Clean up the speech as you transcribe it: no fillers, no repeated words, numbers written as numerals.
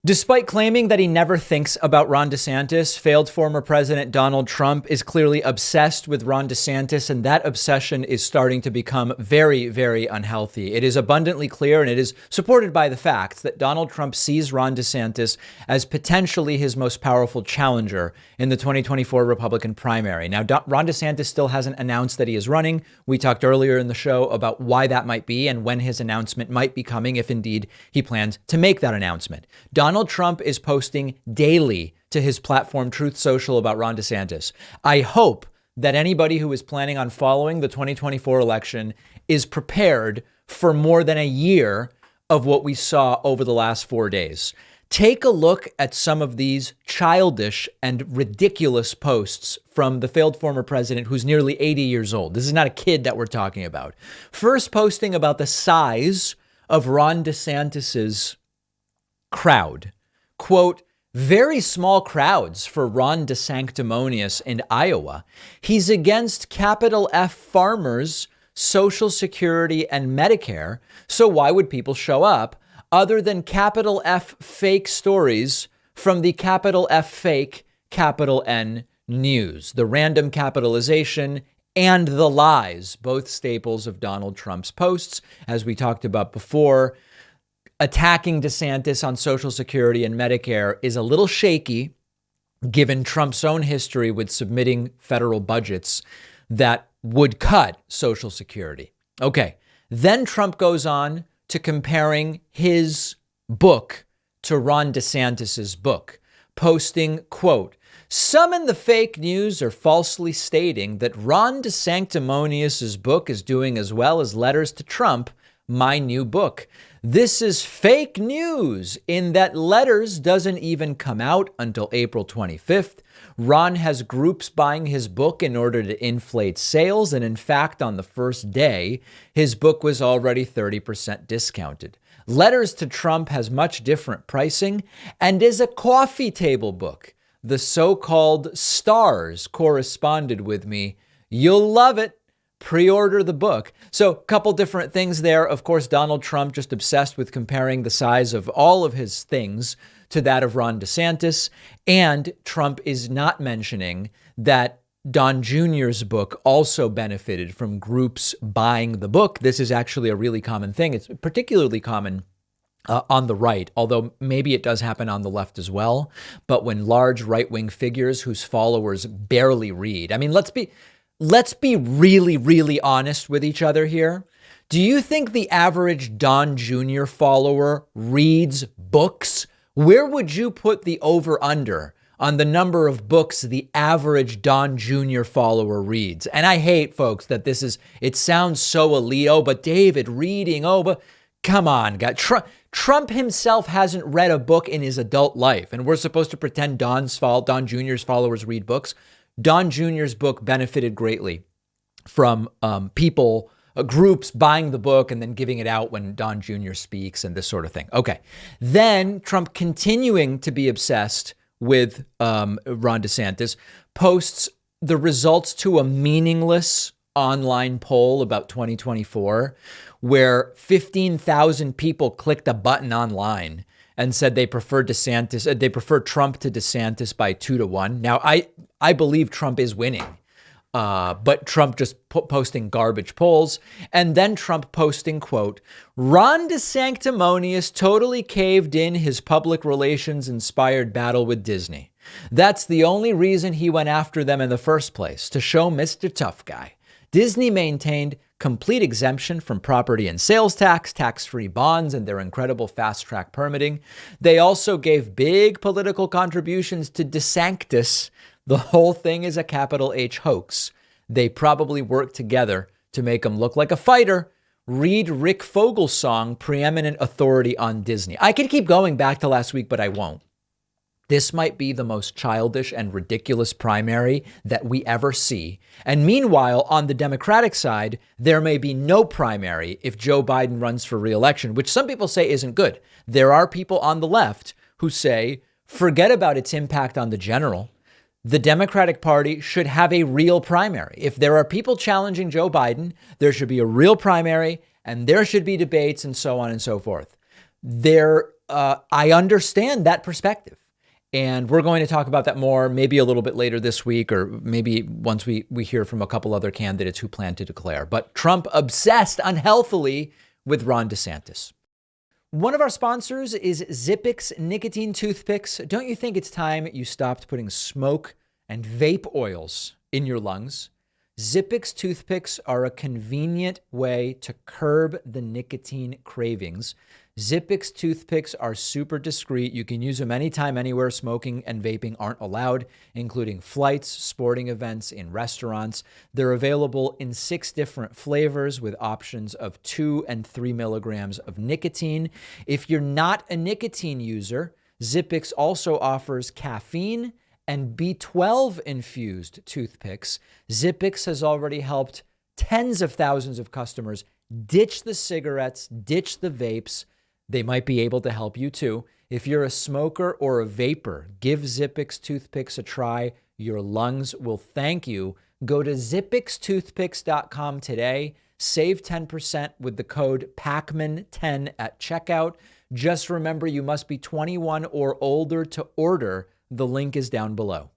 Despite claiming that he never thinks about Ron DeSantis, failed former President Donald Trump is clearly obsessed with Ron DeSantis, and that obsession is starting to become very, very unhealthy. It is abundantly clear, and it is supported by the facts, that Donald Trump sees Ron DeSantis as potentially his most powerful challenger in the 2024 Republican primary. Now, Ron DeSantis still hasn't announced that he is running. We talked earlier in the show about why that might be and when his announcement might be coming, if indeed he plans to make that announcement. Donald Trump is posting daily to his platform Truth Social about Ron DeSantis. I hope that anybody who is planning on following the 2024 election is prepared for more than a year of what we saw over the last 4 days. Take a look at some of these childish and ridiculous posts from the failed former president who's nearly 80 years old. This is not a kid that we're talking about. First, posting about the size of Ron DeSantis's crowd. Quote, very small crowds for Ron DeSanctimonious in Iowa. He's against capital F farmers, Social Security, and Medicare. So why would people show up other than capital F fake stories from the capital F fake, capital N news? The random capitalization and the lies, both staples of Donald Trump's posts, as we talked about before. Attacking DeSantis on Social Security and Medicare is a little shaky, given Trump's own history with submitting federal budgets that would cut Social Security. Okay, then Trump goes on to comparing his book to Ron DeSantis's book, posting, quote, some in the fake news are falsely stating that Ron DeSanctimonious's book is doing as well as Letters to Trump, my new book. This is fake news in that Letters doesn't even come out until April 25th. Ron has groups buying his book in order to inflate sales. And in fact, on the first day, his book was already 30% discounted. Letters to Trump has much different pricing and is a coffee table book. The so-called stars corresponded with me. You'll love it. Pre-order the book. So a couple different things there. Of course, Donald Trump just obsessed with comparing the size of all of his things to that of Ron DeSantis. And Trump is not mentioning that Don Jr.'s book also benefited from groups buying the book. This is actually a really common thing. It's particularly common on the right, although maybe it does happen on the left as well. But when large right-wing figures whose followers barely read, I mean, let's be really, really honest with each other here. Do you think the average Don Jr. follower reads books? Where would you put the over-under on the number of books the average Don Jr. follower reads? And I hate, folks, that it sounds so elite. But David reading, but come on, guys. Trump himself hasn't read a book in his adult life, and we're supposed to pretend Don Jr.'s followers read books. Don Jr.'s book benefited greatly from groups buying the book and then giving it out when Don Jr. speaks and this sort of thing. Okay. Then Trump, continuing to be obsessed with Ron DeSantis, posts the results to a meaningless online poll about 2024, where 15,000 people clicked a button online and said they prefer Trump to DeSantis by 2-1. Now, I believe Trump is winning, but Trump just posting garbage polls. And then Trump posting, quote, Ron DeSanctimonious totally caved in his public relations inspired battle with Disney. That's the only reason he went after them in the first place, to show Mr. Tough Guy. Disney maintained complete exemption from property and sales tax, tax-free bonds, and their incredible fast-track permitting. They also gave big political contributions to DeSanctis. The whole thing is a capital H hoax. They probably worked together to make him look like a fighter. Read Rick Fogel's song, Preeminent Authority on Disney. I could keep going back to last week, but I won't. This might be the most childish and ridiculous primary that we ever see. And meanwhile, on the Democratic side, there may be no primary if Joe Biden runs for re-election, which some people say isn't good. There are people on the left who say, forget about its impact on the general. The Democratic Party should have a real primary. If there are people challenging Joe Biden, there should be a real primary, and there should be debates and so on and so forth. There I understand that perspective. And we're going to talk about that more, maybe a little bit later this week, or maybe once we hear from a couple other candidates who plan to declare. But Trump obsessed unhealthily with Ron DeSantis. One of our sponsors is Zippix nicotine toothpicks. Don't you think it's time you stopped putting smoke and vape oils in your lungs? Zippix toothpicks are a convenient way to curb the nicotine cravings. Zippix toothpicks are super discreet. You can use them anytime, anywhere smoking and vaping aren't allowed, including flights, sporting events, in restaurants. They're available in 6 different flavors with options of 2 and 3 milligrams of nicotine. If you're not a nicotine user, Zippix also offers caffeine and B12 infused toothpicks. Zippix has already helped tens of thousands of customers ditch the cigarettes, ditch the vapes. They might be able to help you too. If you're a smoker or a vapor, give Zippix toothpicks a try. Your lungs will thank you. Go to zippixtoothpicks.com today. Save 10% with the code PACMAN10 at checkout. Just remember, you must be 21 or older to order. The link is down below.